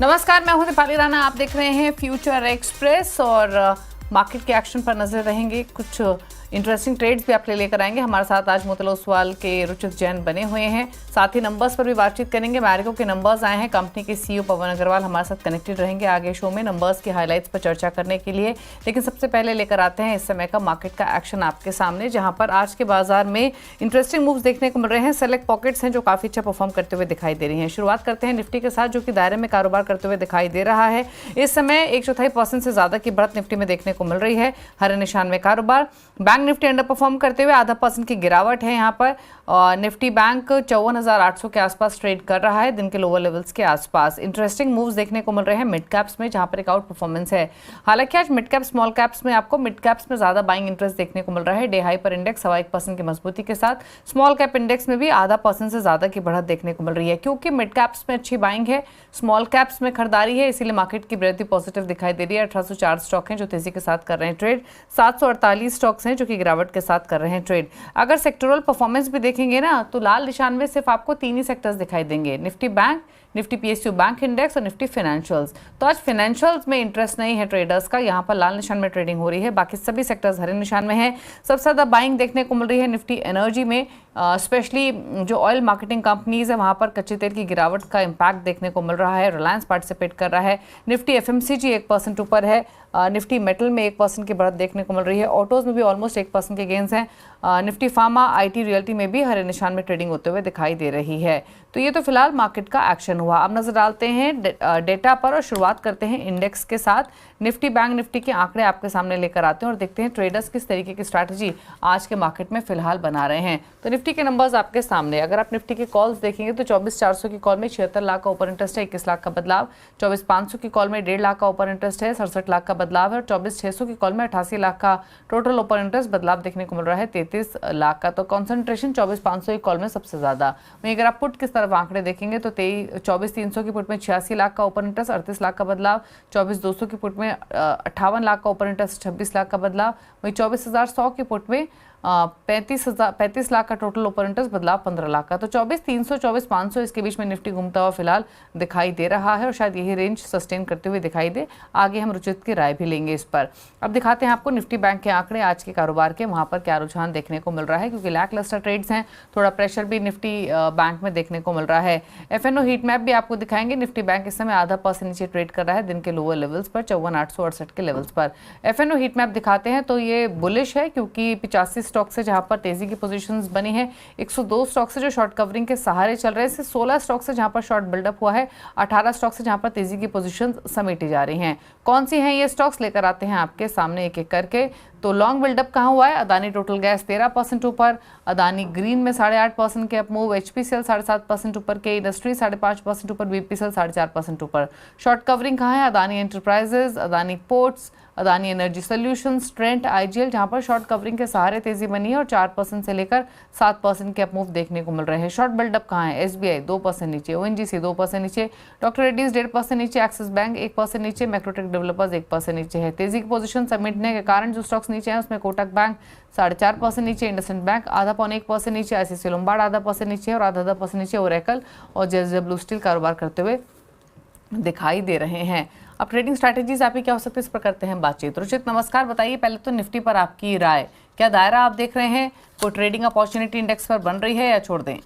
नमस्कार, मैं हूं दीपाली राणा। आप देख रहे हैं फ्यूचर एक्सप्रेस और मार्केट के एक्शन पर नजर रहेंगे। कुछ इंटरेस्टिंग ट्रेड्स भी आपके लिए लेकर आएंगे। हमारे साथ आज मोतीलाल ओसवाल के रुचित जैन बने हुए हैं, साथ ही नंबर्स पर भी बातचीत करेंगे। मैरिको के नंबर्स आए हैं, कंपनी के सीईओ पवन अग्रवाल हमारे साथ कनेक्टेड रहेंगे आगे शो में नंबर्स के हाइलाइट्स पर चर्चा करने के लिए। लेकिन सबसे पहले लेकर आते हैं इस समय का मार्केट का एक्शन आपके सामने, जहां पर आज के बाजार में इंटरेस्टिंग मूव्स देखने को मिल रहे हैं। सेलेक्ट पॉकेट्स हैं जो काफी अच्छा परफॉर्म करते हुए दिखाई दे रही हैं। शुरुआत करते हैं निफ्टी के साथ, जो कि दायरे में कारोबार करते हुए दिखाई दे रहा है। इस समय 1/4% से ज्यादा की बढ़त निफ्टी में देखने को मिल रही है। हरे निशान में कारोबार। बैंक निफ्टी अंडर परफॉर्म करते हुए 0.5% की गिरावट है यहाँ पर। निफ्टी बैंक 54,800 के आसपास ट्रेड कर रहा है, दिन के लोअर लेवल्स के आसपास। इंटरेस्टिंग मूव्स देखने को मिल रहे हैं मिड कैप्स में, जहां पर एक आउट परफॉर्मेंस है। हालांकि आज मिड कैप स्मॉल कैप्स में आपको मिड कैप्स में ज्यादा बाइंग इंटरेस्ट देखने को मिल रहा है। डे हाई पर इंडेक्स 1.25% की मजबूती के साथ, स्मॉल कैप इंडेक्स में भी 0.5% से ज्यादा की बढ़त देखने को मिल रही है। क्योंकि मिड कैप्स में अच्छी बाइंग है, स्मॉल कैप्स में खरीदारी है, इसीलिए मार्केट की वृद्धि पॉजिटिव दिखाई दे रही है। 1804 स्टॉक हैं जो तेजी के साथ कर रहे हैं ट्रेड, 748 स्टॉक्स हैं जो कि गिरावट के साथ कर रहे हैं ट्रेड। अगर सेक्टोरल परफॉर्मेंस भी देखेंगे ना, तो लाल निशान में सिर्फ आपको 3 ही सेक्टर्स दिखाई देंगे, Nifty bank, Nifty PSU bank index और निफ्टी फाइनेंशियल्स। तो आज फाइनेंशियल्स में इंटरेस्ट नहीं है ट्रेडर्स का, यहाँ पर लाल निशान में ट्रेडिंग हो रही है। बाकी सभी सेक्टर्स हरे निशान में है। सबसे ज्यादा बाइंग देखने को मिल रही है निफ्टी एनर्जी में, स्पेशली जो ऑयल मार्केटिंग कंपनीज है वहां पर कच्चे तेल की गिरावट का इंपैक्ट देखने को मिल रहा है। रिलायंस पार्टिसिपेट कर रहा है। निफ्टी एफएमसीजी 1% ऊपर है। निफ्टी मेटल में 1% की बढ़त देखने को मिल रही है। ऑटोज में भी ऑलमोस्ट 1% के गेंस हैं। निफ्टी फार्मा, आईटी, रियल्टी में भी हरे निशान में ट्रेडिंग होते हुए दिखाई दे रही है। तो ये तो फिलहाल मार्केट का एक्शन हुआ। अब नजर डालते हैं डेटा पर और शुरुआत करते हैं इंडेक्स के साथ। निफ्टी बैंक निफ्टी के आंकड़े आपके सामने लेकर आते हैं और देखते हैं ट्रेडर्स किस तरीके की स्ट्रैटेजी आज के मार्केट में फिलहाल बना रहे हैं। तो निफ्टी के नंबर्स आपके सामने। अगर आप निफ्टी के कॉल्स देखेंगे तो 24,400 की कॉल में 76 लाख का ओपन इंटरेस्ट है, 21 लाख का बदलाव। 24,500 की कॉल में 1.5 लाख का ओपन इंटरेस्ट है, 67 लाख का बदलाव है। और 24,600 की कॉल में 88 लाख का टोटल ओपन इंटरेस्ट, बदलाव देखने को मिल रहा है 33 लाख का। तो कॉन्सेंट्रेशन 24,500 की कॉल में सबसे ज्यादा। वहीं अगर आप पुट किस तरफ आंकड़े देखेंगे तो 24,300 की पुट में 86 लाख का ओपन इंटरेस्ट, 38 लाख का बदलाव। 24,200 की पुट में 58 लाख का ओपन इंटरेस्ट, 26 लाख का बदलाव। वहीं 24,100 की पुट में 35 लाख का टोटल ओपन इंटरेस्ट, बदलाव 15 लाख का। तो 24,300 24,500 इसके बीच में निफ्टी घूमता हुआ फिलहाल दिखाई दे रहा है और शायद यही रेंज सस्टेन करते हुए दिखाई दे। आगे हम रुचित की राय भी लेंगे इस पर। अब दिखाते हैं आपको निफ्टी बैंक के आंकड़े आज के कारोबार के, वहां पर क्या रुझान देखने को मिल रहा है। क्योंकि लैक लस्टर ट्रेड्स हैं, थोड़ा प्रेशर भी निफ्टी बैंक में देखने को मिल रहा है। एफएनओ हीट मैप भी आपको दिखाएंगे। निफ्टी बैंक इस समय 0.5% नीचे ट्रेड कर रहा है, दिन के लोअर लेवल्स पर 54,868 के लेवल्स पर। एफएनओ हीट मैप दिखाते हैं तो ये बुलिश है, क्योंकि 85 स्टॉक से जहां पर तेजी की पोजीशंस बनी है, 102 स्टॉक से जो शॉर्ट कवरिंग के सहारे चल रहे हैं, 16 स्टॉक से जहां पर शॉर्ट बिल्डअप हुआ है, 18 स्टॉक से जहां पर तेजी की पोजीशंस समेटी जा रही हैं। कौन सी हैं ये स्टॉक्स, लेकर आते हैं आपके सामने एक एक करके। तो लॉन्ग बिल्डअप कहां हुआ है? अदानी टोटल गैस 13% ऊपर, अदानी ग्रीन में 8.5% के अप मूव, एचपीसीएल 7.5% ऊपर के, इंडस्ट्री 5.5% ऊपर, बीपीसीएल 4.5% ऊपर। शॉर्ट कवरिंग कहां है? Adani enterprises, Adani ports, Adani energy solutions, Trent, IGL, जहां पर शॉर्ट कवरिंग के सहारे तेजी बनी है और 4% से लेकर 7% के अप मूव देखने को मिल रहे हैं। शॉर्ट बिल्डअप कहां है? एसबीआई 2% नीचे, ओएनजीसी 2% नीचे, डॉक्टर रेड्डीज 1.5% नीचे, एक्सिस बैंक 1% नीचे, मैक्रोटेक डेवलपर्स 1% नीचे है। तेजी की पोजीशन समेटने के कारण जो स्टॉक्स नीचे हैं उसमें कोटक बैंक 4.5% नीचे, इंडसइंड बैंक 0.5% नीचे, आईसीआईसीआई लोम्बार्ड 0.5% नीचे और 0.5% नीचे ओरेकल और जेएसडब्ल्यू स्टील कारोबार करते हुए दिखाई दे रहे हैं। अब ट्रेडिंग स्ट्रैटेजीज आपकी क्या हो सकती है, इस पर करते हैं बातचीत। रुचित नमस्कार, बताइए पहले तो निफ्टी पर आपकी राय, क्या दायरा आप देख रहे हैं, कोई ट्रेडिंग अपॉर्चुनिटी इंडेक्स पर बन रही है या छोड़ दें?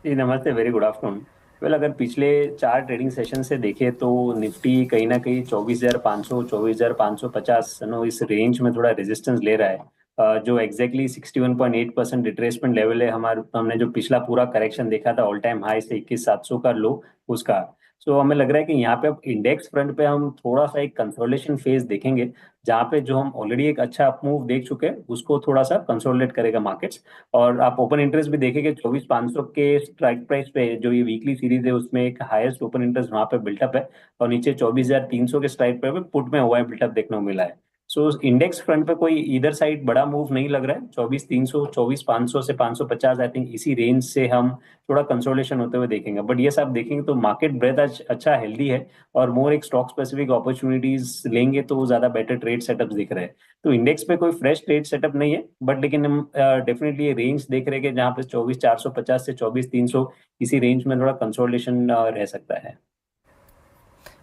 जी नमस्ते, वेरी गुड आफ्टरनून। वेल, अगर पिछले 4 ट्रेडिंग सेशन से देखें तो निफ्टी कहीं ना कहीं 24,500 24,550 नो इस रेंज में थोड़ा रेजिस्टेंस ले रहा है। जो एग्जैक्टली 61.8% रिट्रेसमेंट लेवल है हमने जो पिछला पूरा करेक्शन देखा था ऑल टाइम हाई से 21,700 का लो उसका। सो हमें लग रहा है कि यहाँ पे अब इंडेक्स फ्रंट पे हम थोड़ा सा एक कंसोलिडेशन फेज देखेंगे, जहाँ पे जो हम ऑलरेडी एक अच्छा अप मूव देख चुके हैं उसको थोड़ा सा कंसोलिडेट करेगा मार्केट्स। और आप ओपन इंटरेस्ट भी देखेंगे 24,500 के स्ट्राइक प्राइस पे, जो ये वीकली सीरीज है उसमें एक हाईएस्ट ओपन इंटरेस्ट वहां पे बिल्टअप है और नीचे 24,300 के स्ट्राइक प्राइस पे पुट में हुआ है बिल्टअप देखने को मिला है। सो इंडेक्स फ्रंट पे कोई इधर साइड बड़ा मूव नहीं लग रहा है। 24,300 24,500 से 550 आई थिंक इसी रेंज से हम थोड़ा कंसोलिडेशन होते हुए देखेंगे। बट ये सब देखेंगे तो मार्केट ब्रेथ आज अच्छा हेल्दी है और मोर एक स्टॉक स्पेसिफिक अपॉर्चुनिटीज लेंगे तो ज्यादा बेटर ट्रेड सेटअप्स दिख रहे हैं। तो इंडेक्स पे कोई फ्रेश ट्रेड सेटअप नहीं है, बट लेकिन हम डेफिनेटली ये रेंज देख रहे हैं जहाँ पे 24,450 से 24,300 इसी रेंज में थोड़ा कंसोलिडेशन रह सकता है।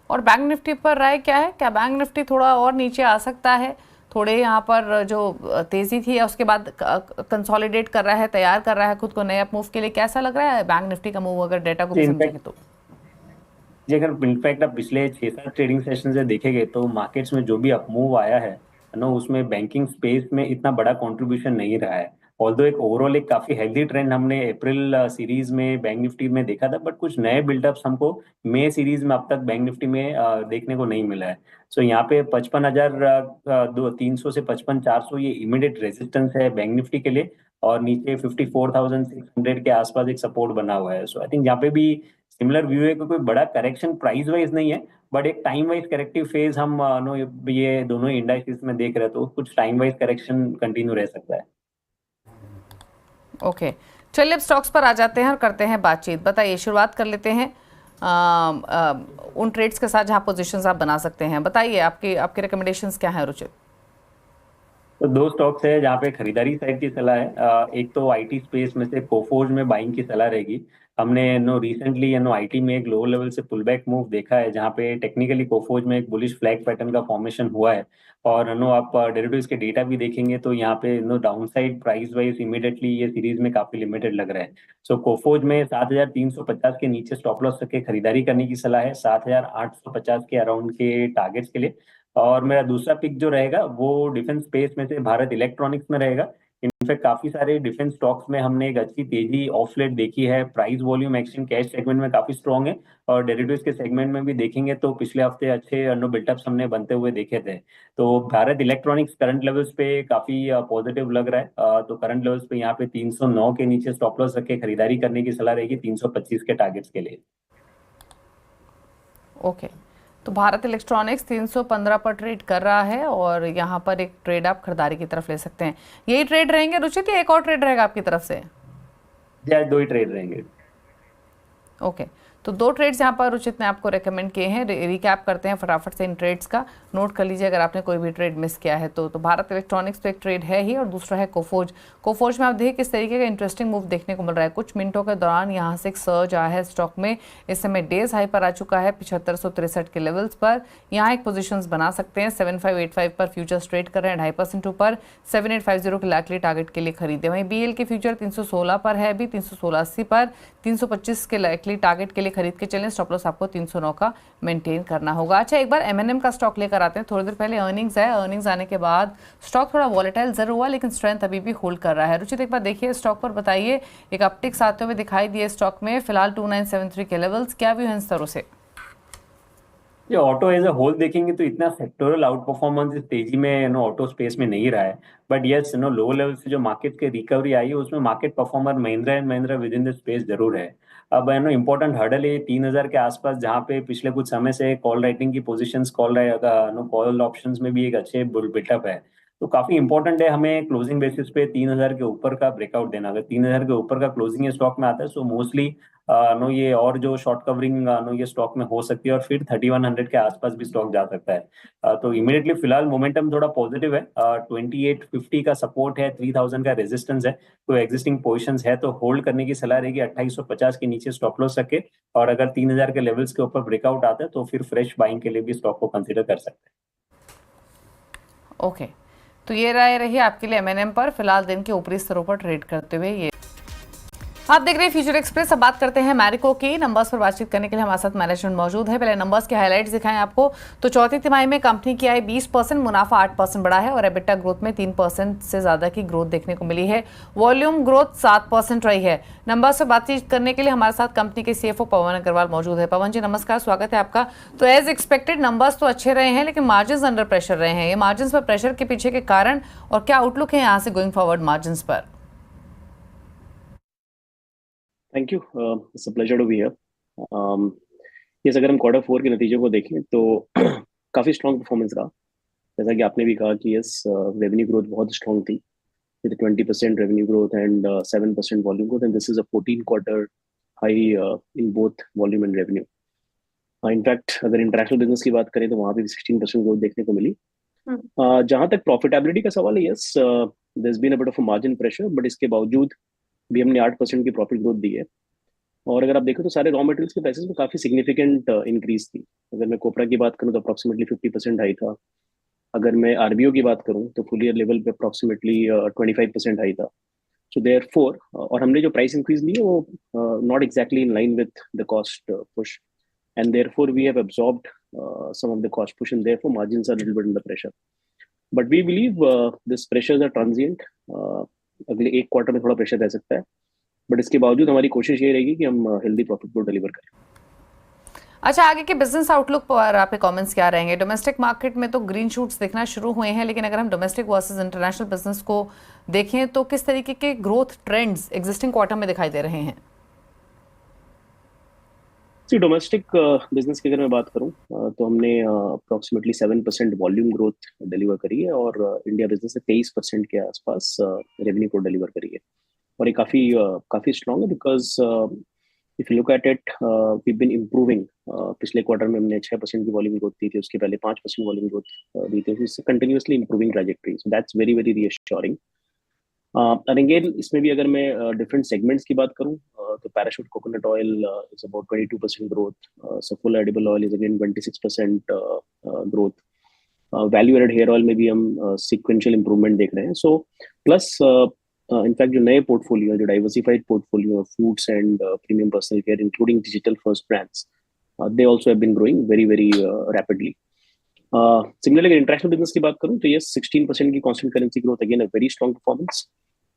और बैंक निफ्टी पर राय क्या है? क्या बैंक निफ्टी थोड़ा और नीचे आ सकता है? थोड़े यहाँ पर जो तेजी थी उसके बाद कंसोलिडेट कर रहा है, तैयार कर रहा है खुद को नए अप मूव के लिए, कैसा लग रहा है बैंक निफ्टी का मूव अगर डेटा को भी समझेंगे इनफैक्ट तो? जी, अगर इनफैक्ट आप पिछले 6-7 ट्रेडिंग सेशन से देखेंगे तो मार्केट्स में जो भी अप मूव आया है ना, उसमें बैंकिंग स्पेस में इतना बड़ा कंट्रीब्यूशन नहीं रहा है। ऑल्दो एक ओवरऑल एक काफी हेल्दी ट्रेंड हमने अप्रैल सीरीज में बैंक निफ्टी में देखा था, बट कुछ नए बिल्डअप्स हमको मई सीरीज में अब तक बैंक निफ्टी में देखने को नहीं मिला है। सो यहाँ पे 55,300 से 55,400 ये इमीडिएट रेजिस्टेंस है बैंक निफ्टी के लिए, और नीचे 54,600 के आसपास एक सपोर्ट बना हुआ है। सो आई थिंक यहाँ पे भी सिमिलर व्यू है कि कोई बड़ा करेक्शन प्राइस वाइज नहीं है, बट एक टाइम वाइज करेक्टिव फेज हम नो ये दोनों इंडाइसेस में देख रहे हैं, तो कुछ टाइम वाइज करेक्शन कंटिन्यू रह सकता है। ओके, चलिए अब स्टॉक्स पर आ जाते हैं और करते हैं बातचीत। बताइए, शुरुआत कर लेते हैं उन ट्रेड्स के साथ जहां पोजीशंस आप बना सकते हैं। बताइए आपके आपके रिकमेंडेशंस क्या हैं रुचित? तो दो स्टॉक्स है जहाँ पे खरीदारी साइड की सलाह है। एक तो आईटी स्पेस में से कोफोर्ज में बाइंग की सलाह रहेगी। हमने नो रिसेंटली आईटी में एक लोअर लेवल से पुल बैक मूव देखा है, जहाँ पे टेक्निकली कोफोर्ज में एक बुलिश फ्लैग पैटर्न का फॉर्मेशन हुआ है। और आप डेरिवेटिव्स के डेटा भी देखेंगे तो यहाँ पे down side price wise immediately ये सीरीज में काफी लिमिटेड लग रहा है। सो कोफोर्ज में 7,350 के नीचे स्टॉप लॉस रख के खरीदारी करने की सलाह है, 7,850 के अराउंड के टारगेट्स के लिए। और मेरा दूसरा पिक जो रहेगा वो डिफेंस स्पेस में से भारत इलेक्ट्रॉनिक्स में रहेगा। इनफैक्ट काफी सारे डिफेंस स्टॉक्स में हमने एक अच्छी तेजी ऑफ लेट देखी है। Price volume action cash segment में काफी स्ट्रांग है, और डेरिवेटिव्स के सेगमेंट में भी देखेंगे तो पिछले हफ्ते अच्छे बिल्टअप्स हमने बनते हुए देखे थे। तो भारत इलेक्ट्रॉनिक्स करंट लेवल्स पे काफी पॉजिटिव लग रहा है। तो करंट लेवल्स पे यहाँ पे 309 के नीचे स्टॉप लॉस रख के खरीदारी करने की सलाह रहेगी 325 के टारगेट्स के लिए। ओके, तो भारत इलेक्ट्रॉनिक्स 315 पर ट्रेड कर रहा है और यहाँ पर एक ट्रेड आप खरीदारी की तरफ ले सकते हैं। यही ट्रेड रहेंगे रुचित या एक और ट्रेड रहेगा आपकी तरफ से? जी, आज दो ही ट्रेड रहेंगे। ओके, तो दो ट्रेड्स यहाँ पर रुचित ने आपको रेकमेंड किए हैं। रिकैप करते हैं फटाफट से इन ट्रेड्स का, नोट कर लीजिए अगर आपने कोई भी ट्रेड मिस किया है तो भारत इलेक्ट्रॉनिक्स तो एक ट्रेड है ही, और दूसरा है कोफोर्ज। कोफोर्ज में आप देखिए किस तरीके का इंटरेस्टिंग मूव देखने को मिल रहा है। कुछ मिनटों के दौरान यहाँ से एक सर्ज आया है स्टॉक में। इस समय डेज हाई पर आ चुका है 7563 के लेवल्स पर। यहाँ एक पोजिशन बना सकते हैं। 7585 पर फ्यूचर्स ट्रेड कर रहे हैं 2.5% ऊपर। 7850 के लाइकली टारगेट के लिए खरीदे। वहीं बीएल के फ्यूचर 316 पर है अभी, 316.80 पर। 325 के लाइकली टारगेट के लिए खरीद के चलें। स्टॉप लॉस आपको 309 का मेंटेन करना होगा। अच्छा, एक बार एमएनएम का स्टॉक लेकर आते हैं। थोड़ी देर पहले अर्निंग्स है, अर्निंग्स आने के बाद स्टॉक थोड़ा वॉलेटाइल जरूर हुआ, लेकिन स्ट्रेंथ अभी भी होल्ड कर रहा है। रुचित, एक बार देखिए स्टॉक पर, बताइए एक अपटिक्स आते हुए दिखाई दिए स्टॉक में, फिलहाल 2973 के लेवल्स, क्या व्यू है इन स्तरों से? ये ऑटो एज अ होल देखेंगे तो इतना सेक्टोरल आउट परफॉर्मेंस इस तेजी में ऑटो स्पेस में नहीं रहा है। बट यस, लो लेवल से जो मार्केट की रिकवरी आई है उसमें market performer Mahindra and Mahindra with in the space जरूर है। अब इंपॉर्टेंट हर्डल है 3,000 के आसपास, जहाँ पे पिछले कुछ समय से कॉल राइटिंग की पोजीशंस कॉल ऑप्शंस में भी एक अच्छे बिल्टअप है। तो काफी इंपॉर्टेंट है हमें क्लोजिंग बेसिस पे 3,000 के ऊपर का ब्रेकआउट देना। अगर 3,000 के ऊपर का क्लोजिंग ये स्टॉक में आता है सो मोस्टली ये और जो शॉर्ट कवरिंग ये स्टॉक में हो सकती है, और फिर 3,100 के आसपास भी स्टॉक जा सकता है। तो इमीडिएटली फिलहाल मोमेंटम थोड़ा पॉजिटिव है। 2850 का सपोर्ट है, 3,000 का रेजिस्टेंस है। तो एग्जिस्टिंग पोजीशंस है तो होल्ड करने की सलाह रहेगी। 2850 के नीचे स्टॉप लॉस रखे, और अगर 3,000 के लेवल्स के ऊपर ब्रेकआउट आता है तो फिर फ्रेश बाइंग के लिए भी स्टॉक को कंसिडर कर सकते हैं। ओके, तो ये राय रही आपके लिए एमएनएम पर, फिलहाल दिन के ऊपरी स्तरों पर ट्रेड करते हुए। ये आप देख रहे हैं फ्यूचर एक्सप्रेस। अब बात करते हैं मैरिको की। नंबर्स पर बातचीत करने के लिए हमारे साथ मैनेजमेंट मौजूद है। पहले नंबर्स के हाइलाइट्स दिखाएं आपको। तो चौथी तिमाही में कंपनी की आय 20%, मुनाफा 8% बढ़ा है, और एबिटा ग्रोथ में 3% से ज्यादा की ग्रोथ देखने को मिली है। वॉल्यूम ग्रोथ 7% रही है। नंबर्स पर बातचीत करने के लिए हमारे साथ कंपनी के सीएफओ पवन अग्रवाल मौजूद है। पवन जी नमस्कार, स्वागत है आपका। तो एज एक्सपेक्टेड नंबर्स तो अच्छे रहे हैं, लेकिन मार्जिन अंडर प्रेशर रहे हैं। ये मार्जिन पर प्रेशर के पीछे के कारण और क्या आउटलुक है यहाँ से गोइंग फॉरवर्ड मार्जिन पर? Thank you, it's a pleasure to be here. Yes, अगर हम क्वार्टर 4 के नतीजे को देखें तो काफ़ी स्ट्रॉन्ग परफॉर्मेंस रहा। जैसा कि आपने भी कहा कि यस, रेवेन्यू ग्रोथ बहुत स्ट्रॉन्ग थी, with 20% revenue growth and 7% volume growth, and this is a 14 quarter high in both volume and revenue. In fact अगर इंटरनेशनल बिजनेस की बात करें तो वहाँ पे भी 16% ग्रोथ देखने को मिली। जहाँ तक प्रॉफिटेबिलिटी का सवाल है, yes there been a bit of a margin pressure, but इसके बावजूद भी हमने 8% की प्रॉफिट ग्रोथ दी है। और अगर आप देखो तो सारे रॉ मटेरियल्स के प्राइसेस में काफी सिग्निफिकेंट इंक्रीज थी। अगर मैं कोपरा की बात करूँ तो अप्रोक्सीमेटली 50% हाई था। अगर मैं आरबीओ की बात करूँ तो फुल ईयर लेवल पे अप्रोक्सीमेटली 25% हाई था। सो देयर फोर, और हमने जो प्राइस इंक्रीज ली है वो not exactly in line with the cost push, and therefore we have absorbed some of the cost push, and therefore margins are a little bit under pressure. But we believe this pressures are transient. अगले एक quarter में थोड़ा pressure रह सकता है, but इसके बावजूद हमारी कोशिश ये रहेगी कि हम हेल्दी प्रॉफिट को डिलीवर करें। अच्छा, आगे के बिजनेस आउटलुक पर आपके कमेंट्स क्या रहेंगे? डोमेस्टिक मार्केट में तो ग्रीन शूट्स दिखना शुरू हुए हैं, लेकिन अगर हम डोमेस्टिक वर्सेस इंटरनेशनल बिजनेस को देखें तो किस तरीके के ग्रोथ ट्रेंड्स एग्जिस्टिंग क्वार्टर में दिखाई दे रहे हैं? डोमेस्टिक बिजनेस की अगर मैं बात करूं तो हमने अप्रोक्सीमेटली 7% वॉल्यूम ग्रोथ डिलीवर करी है, और इंडिया बिजनेस से 23% के आसपास रेवेन्यू ग्रोथ डिलीवर करी है। और ये काफी काफी स्ट्रॉन्ग है, because if you look at it we been improving. पिछले क्वार्टर में हमने 6% की वॉल्यूम ग्रोथ दी थी, उसके पहले 5% वॉल्यूम ग्रोथ दी थी, इससे continuously improving trajectory, so that's very very reassuring. And again इसमें भी अगर मैं डिफरेंट सेगमेंट्स की बात करूं तो Parachute coconut oil is about 22% growth, Saffola edible oil is again 26% growth, value added hair oil में भी हम सीक्वेंशियल इंप्रूवमेंट देख रहे हैं। सो प्लस इनफैक्ट जो नए पोर्टफोलियो, जो diversified portfolio foods and premium personal care including digital first brands, they also have been growing very very rapidly. Similarly अगर इंटरनेशनल बिजनेस की बात करूं तो ये 16% की constant currency growth, again a very strong performance.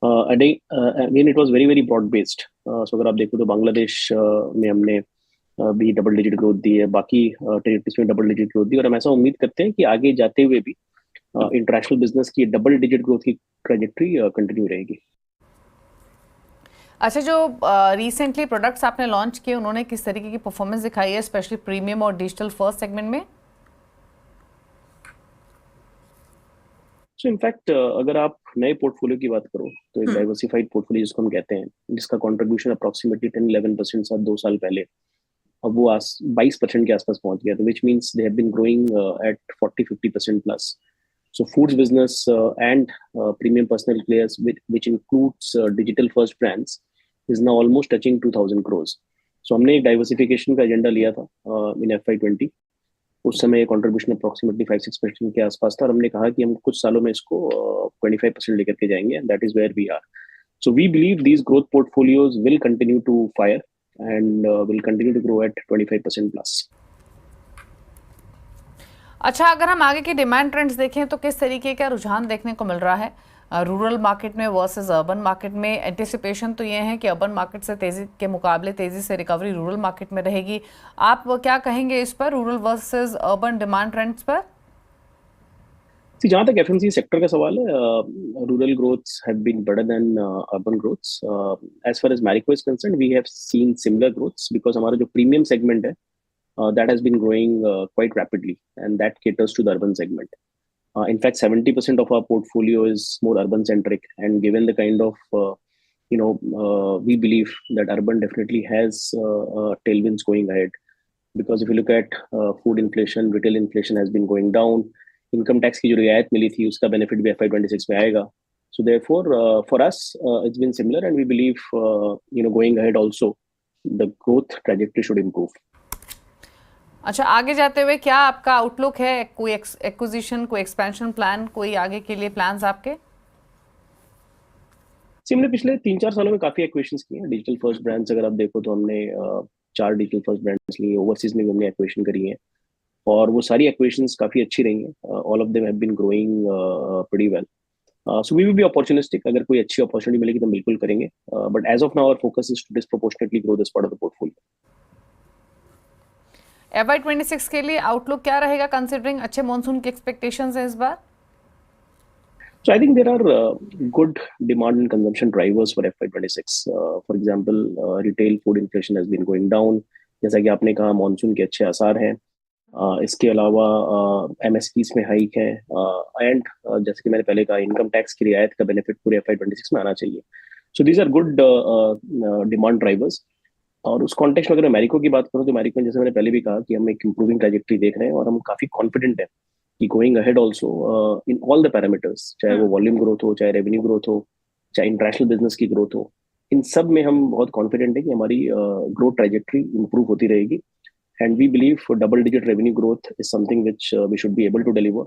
Again it was very very broad based. So अगर आप देखो तो बांग्लादेश में हमने भी डबल डिजिट ग्रोथ दी है, बाकी टेरिटरीज में डबल डिजिट ग्रोथ दी, और हम ऐसा उम्मीद करते हैं कि आगे जाते हुए भी इंटरनेशनल बिजनेस की डबल डिजिट ग्रोथ की ट्रैजेक्टरी कंटिन्यू रहेगी। अच्छा, जो रिसेंटली प्रोडक्ट्स आपने लॉन्च किए उन्होंने किस तरीके की परफॉर्मेंस दिखाई है, स्पेशली प्रीमियम और डिजिटल फर्स्ट सेगमेंट में? सो इनफैक्ट अगर आप नए पोर्टफोलियो की बात करो तो एक डाइवर्सिफाइड पोर्टफोलियो जिसको हम कहते हैं, जिसका कंट्रीब्यूशन अप्रोक्सीमेटली 10-11% था 2 साल पहले, अब वो 22% के आसपास पहुंच गया, तो which means they have been growing at 40-50% plus. So foods business and premium personal cares which includes digital first brands is now almost touching 2000 crores. सो हमने एक डाइवर्सिफिकेशन का एजेंडा लिया था इन FY20। उस समय कंट्रीब्यूशन अप्रोक्सीमेटली 5-6% के आसपास था, और हमने कहा कि हम कुछ सालों में इसको 25% लेकर के जाएंगे, and that is where we are. So we believe these growth portfolios will continue to fire and will continue to grow at 25% plus. अच्छा, अगर हम आगे की डिमांड ट्रेंड्स देखें तो किस तरीके का रुझान देखने को मिल रहा है रूरल मार्केट में वर्सेस अर्बन मार्केट में? एंटिसिपेशन तो ये है कि अर्बन मार्केट से तेजी के मुकाबले तेजी से रिकवरी रूरल मार्केट में रहेगी। आप क्या कहेंगे इस पर, rural versus urban demand trends पर? जहां तक FMCG सेक्टर का सवाल है, rural growths have been better than urban growths. As far as Marico is concerned we have seen similar growths, because हमारा जो प्रीमियम सेगमेंट है that has been growing quite rapidly, and that caters to the urban segment. In fact, 70% of our portfolio is more urban centric, and given the kind of we believe that urban definitely has tailwinds going ahead, because if you look at food inflation, retail inflation has been going down, income tax की जो रियायत मिली थी उसका benefit भी FY26 में आएगा. So therefore, for us, it's been similar, and we believe going ahead also the growth trajectory should improve. अच्छा, आगे जाते हुए क्या आपका आउटलुक है? कोई एक्विजिशन, कोई एक्सपेंशन प्लान, कोई आगे के लिए प्लान्स आपके? हमने पिछले 3-4 सालों में काफी एक्विजिशंस किए हैं। डिजिटल फर्स्ट ब्रांड्स अगर आप देखो तो हमने 4 डिजिटल फर्स्ट ब्रांड्स लिए, ओवरसीज में भी हमने एक्विजिशन करी है, और वो सारी एक्विजिशंस काफी अच्छी रही हैं। All of them have been growing pretty well. So we will be opportunistic, अगर कोई अच्छी अपॉर्चुनिटी मिलेगी तो बिल्कुल करेंगे, but as of now our focus is to disproportionately grow this part of the portfolio. FY26 के लिए आउटलुक क्या रहेगा, कंसिडरिंग अच्छे मॉनसून की एक्सपेक्टेशंस है इस बार? So I think there are good demand and consumption drivers for FY26. For example, retail food inflation has been going down. जैसा कि आपने कहा, मॉनसून के अच्छे आसार हैं। इसके अलावा MSPs में हाइक है, एंड जैसे कि मैंने पहले कहा, इनकम टैक्स की रियायत का बेनिफिट पूरे FY26 में आना चाहिए। So these are good demand drivers. और उस कॉन्टेक्स्ट में अगर मैं मैरिको की बात करूँ तो मैरिको में जैसे मैंने पहले भी कहा कि हम एक इम्प्रूविंग ट्रैजेक्टरी देख रहे हैं, और हम काफी कॉन्फिडेंट हैं कि going ahead also in all the parameters, चाहे वो वॉल्यूम ग्रोथ हो, चाहे रेवेन्यू ग्रोथ हो, चाहे इंटरनेशनल बिजनेस की ग्रोथ हो, इन सब में हम बहुत कॉन्फिडेंट है कि हमारी ग्रोथ ट्रैजेक्टरी इंप्रूव होती रहेगी and we believe for double digit revenue growth is something which we should be able to deliver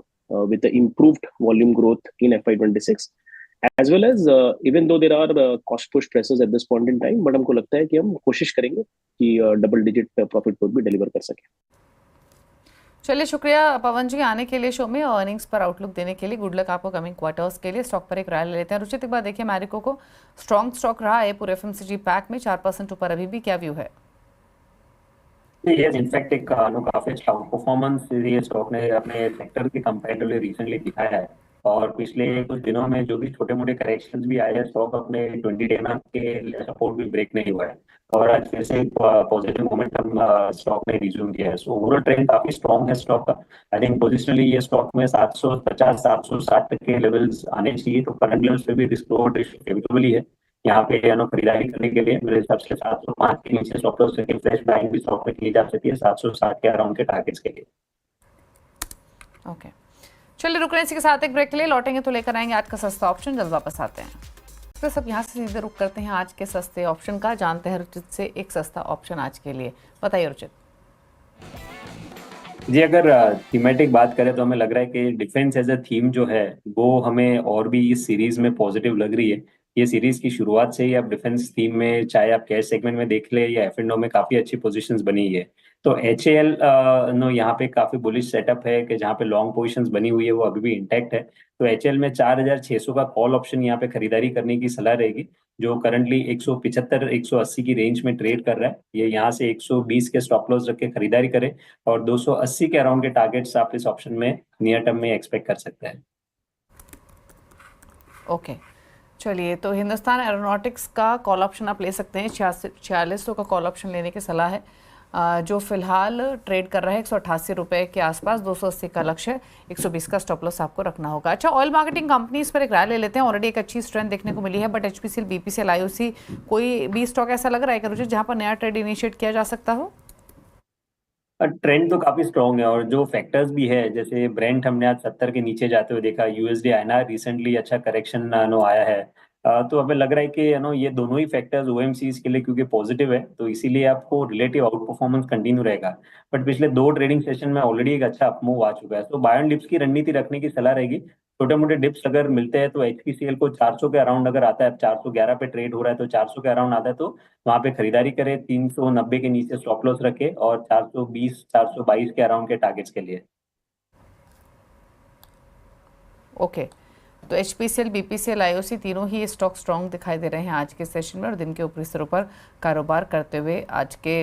with the improved volume growth in FY26 as well as even though there are cost push pressures at this point in time but हमको लगता है कि हम कोशिश करेंगे कि double digit profit growth भी deliver कर सके। चलिए शुक्रिया पवन जी आने के लिए शो में और अर्निंग्स पर आउटलुक देने के लिए। गुड लक आपको कमिंग क्वार्टर्स के लिए। स्टॉक पर एक राय ले लेते हैं। रुचित एक बार देखिए मैरिको को स्ट्रॉन्ग स्टॉक रहा है पूरे एफएमसीजी पैक में 4% ऊपर अभी भी, क्या व्यू है? यस इनफैक्ट एक काफी अच्छा परफॉर्मेंस ये स्टॉक ने अपने सेक्टर के कंपैरेटिवली रिसेंटली दिखाया है और पिछले कुछ दिनों में जो भी छोटे मोटे करेक्शंस भी आए हैं स्टॉक अपने 20 डे के सपोर्ट भी ब्रेक नहीं हुआ है और आज फिर से पॉजिटिव मोमेंटम स्टॉक ने रिज्यूम किया है। सो ओवरऑल ट्रेंड काफी स्ट्रॉन्ग है स्टॉक का। आई थिंक पोजिशनली ये स्टॉक में 750 760 तक के लेवल्स आने चाहिए, तो करंट लेवल्स पे भी रिस्क रिवॉर्ड रेशियो फेवरेबल है यहाँ पे खरीदारी करने के लिए। मेरे हिसाब से 705 के नीचे स्टॉप लॉस लेके फ्रेश बाइंग भी स्टॉक में की जा सकती है 760 के अराउंड के टारगेट्स के लिए। ओके चलिए रुक रहे हैं इसी के साथ एक ब्रेक के लिए, लौटेंगे तो लेकर आएंगे आज का सस्ता ऑप्शन, जल्द वापस आते हैं। तो सब यहाँ से सीधे रुक करते हैं आज के सस्ते ऑप्शन का। जानते हैं रुचित से एक सस्ता ऑप्शन आज के लिए, बताइए रुचित। जी अगर थीमेटिक बात करें तो हमें लग रहा है कि डिफेंस एज अ थीम जो है वो हमें और भी इस सीरीज में पॉजिटिव लग रही है। ये सीरीज की शुरुआत से ही आप डिफेंस थीम में चाहे आप कैश सेगमेंट में देख ले या F&O में काफी अच्छी पोजीशंस बनी है। तो HAL नो यहाँ पे काफी बुलिश सेटअप है कि जहाँ पे लॉन्ग पोजीशंस बनी हुई है वो अभी भी इंटैक्ट है। तो HAL में 4600 का कॉल ऑप्शन यहाँ पे खरीदारी करने की सलाह रहेगी, जो करंटली 175 180 की रेंज में ट्रेड कर रहा है। ये यहाँ से 120 के स्टॉप लॉस रख के खरीदारी करे और 280 के अराउंड के टारगेट्स आप इस ऑप्शन में नियर टर्म में एक्सपेक्ट कर सकते हैं। ओके चलिए, तो हिंदुस्तान एरोनॉटिक्स का कॉल ऑप्शन आप ले सकते हैं। 4600 का कॉल ऑप्शन लेने की सलाह है, जो फिलहाल ट्रेड कर रहा है 188 रुपये के आसपास। 280 का लक्ष्य है, 120 का स्टॉप लॉस आपको रखना होगा। अच्छा ऑयल मार्केटिंग कंपनीज पर एक राय ले लेते हैं। ऑलरेडी एक अच्छी स्ट्रेंथ देखने को मिली है, बट HPCL BPCL IOC कोई भी स्टॉक ऐसा लग रहा है कि रुचित जहाँ पर नया ट्रेड इनिशिएट किया जा सकता हो? ट्रेंड तो काफी स्ट्रॉन्ग है और जो फैक्टर्स भी है जैसे ब्रेंट हमने आज 70 के नीचे जाते हुए देखा, USD INR रिसेंटली अच्छा करेक्शन आया है। तो हमें लग रहा है कि ये दोनों ही फैक्टर्स OMCs के लिए क्योंकि पॉजिटिव है तो इसीलिए आपको रिलेटिव आउट परफॉर्मेंस कंटिन्यू रहेगा। बट पिछले 2 ट्रेडिंग सेशन में ऑलरेडी एक अच्छा अपमूव आ चुका है, तो बाय एंड डिप्स की रणनीति रखने की सलाह रहेगी। छोटे मोटे डिप्स अगर मिलते हैं तो HPCL को 400 के अराउंड अगर आता है, 411 पे ट्रेड हो रहा है तो 400 के अराउंड आता है तो वहां पे खरीदारी करें 390 के नीचे स्टॉप लॉस रखे और 420 422 के अराउंड के टारगेट्स के लिए। ओके तो HPCL BPCL IOC तीनों ही स्टॉक स्ट्रॉन्ग दिखाई दे रहे हैं आज के सेशन में और दिन के ऊपरी स्तरों पर कारोबार करते हुए आज के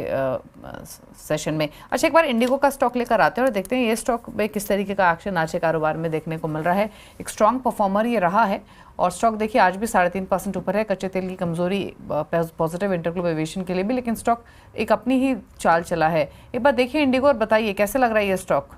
सेशन में। अच्छा एक बार इंडिगो का स्टॉक लेकर आते हैं और देखते हैं ये स्टॉक में किस तरीके का एक्शन आज के कारोबार में देखने को मिल रहा है। एक स्ट्रॉन्ग परफॉर्मर ये रहा है और स्टॉक देखिए आज भी 3.5% ऊपर है। कच्चे तेल की कमजोरी पॉजिटिव इंटरग्लोब एविएशन के लिए भी, लेकिन स्टॉक एक अपनी ही चाल चला है। एक बार देखिए इंडिगो और बताइए कैसे लग रहा है ये स्टॉक?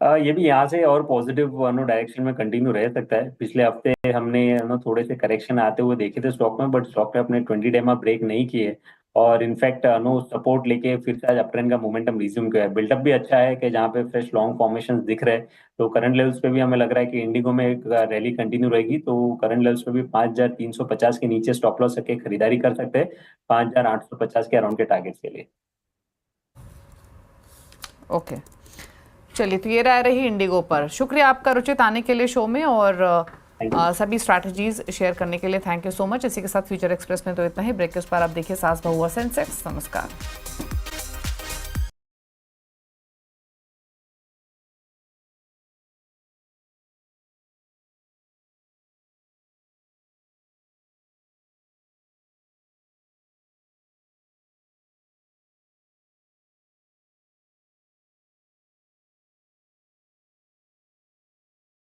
ये भी यहाँ से और पॉजिटिव डायरेक्शन में कंटिन्यू रह सकता है। पिछले हफ्ते हमने थोड़े से करेक्शन आते हुए देखे थे स्टॉक में, बट स्टॉक ने अपने 20 डे में ब्रेक नहीं किए और इनफैक्ट सपोर्ट लेके फिर से आज अपट्रेंड का मोमेंटम रिज्यूम किया है। बिल्डअप भी अच्छा है कि जहाँ पे फ्रेश लॉन्ग फॉर्मेशन दिख रहे हैं, तो करंट लेवल्स पे भी हमें लग रहा है कि इंडिगो में एक रैली कंटिन्यू रहेगी। तो करंट लेवल्स पे भी 5350 के नीचे स्टॉप लॉस रख के खरीदारी कर सकते हैं 5850 के अराउंड के टारगेट्स के लिए। ओके चलिए, तो ये राय रही इंडिगो पर। शुक्रिया आपका रुचित आने के लिए शो में और सभी स्ट्रैटेजीज शेयर करने के लिए थैंक यू सो मच। इसी के साथ फ्यूचर एक्सप्रेस में तो इतना ही। ब्रेक के उस पर आप देखिए सास बहुआ सेंसेक्स। नमस्कार।